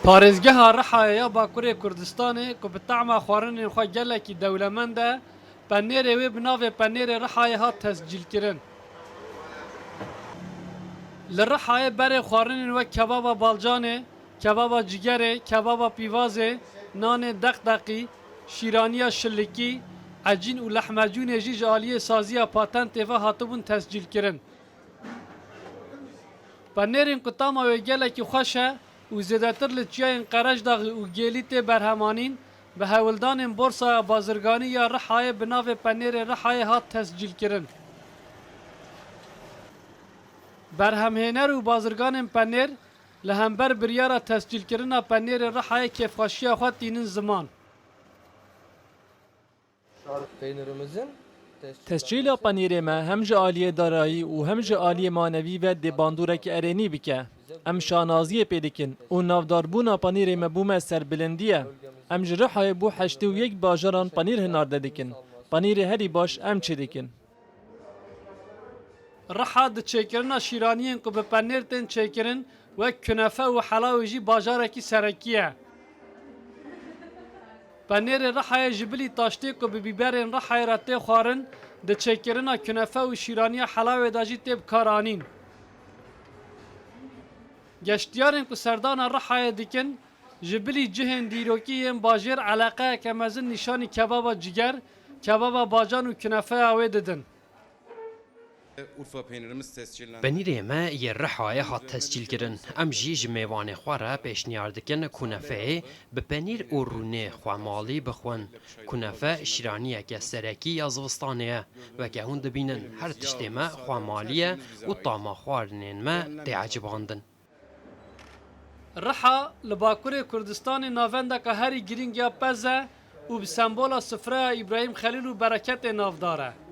پارێزگەها ڕەحایە باکوورê Kurdistanê ku bi tehma xwarinên xwe gelekî dewlemend e, penêrê wê bi navê Penêrê Rihayê hat tescîlkirin. Li Rihayê berê xwarinên wek kebaba balcanê, kebaba cigerê, kebaba pîvazê, nanê deqdeqî, şîraniya şillikî, ecîn û lehmecûnê jî ji aliyê saziya patentê ve hatibûn tescîlkirin. Penêrên ku tama wê gelekî xweş e û zêdetir li çiyayên Qereşdaxê û Gêlî tê berhemanîn, bi hewildanên Borsaya Bazirganî ya Rihayê bi navê Penêrê Rihayê hat tescîlkirin. Berhemhêner û bazirganên Penêr li hember biryara tescîlkirina Penêrê Rihayê kêfxweşiya xwe tînin ziman. Tescîla panîrê me hem ji aliyê darayî û hem ji aliyê manevî ve dê bandûrekî erênî bike. Em şanaziyê pê dikin û navdarbûna panîrê me bûme serbilindiye. Em ji Rihayê bû 81 bajaran panîr hinarde dikin. Panîrê herî baş em çê dikin. Riha di çêkirina şîraniyên ku bi penêr tên çêkirin wek künefe û helawê jî bajarekî serekî ye. Penêrê Rihayê ji bilî taştê ku bi bîberên Rihayê re tê xwarin, di çêkirina künefe û şîraniya helawê de jî tê bikaranîn. Geştyarên ku serdana Rihayê dikin, ji bilî cihên dîrokî yên bajêr eleqeyeke mezin nîşanî kebaba ciger, kebaba bacan û künefeya wê didin. Penîrê me yê Rihayê hat tescîlkirin. Em jî ji mêvanê xwe re pêşniyar dikin kunefeyê bi penîr û rûnê xwemalî bixwin. Kunefe şîraniyeke serekî ya zivistanê ye. Weke hûn dibînin her tiştê me xwemalî ye û tama xwarinên me tê ecibandin. Riha li Bakurê Kurdistanê navendeka herî giring ya pez e û bi sembola sifreya İbrahîm Xelîl û bereketê navdar e.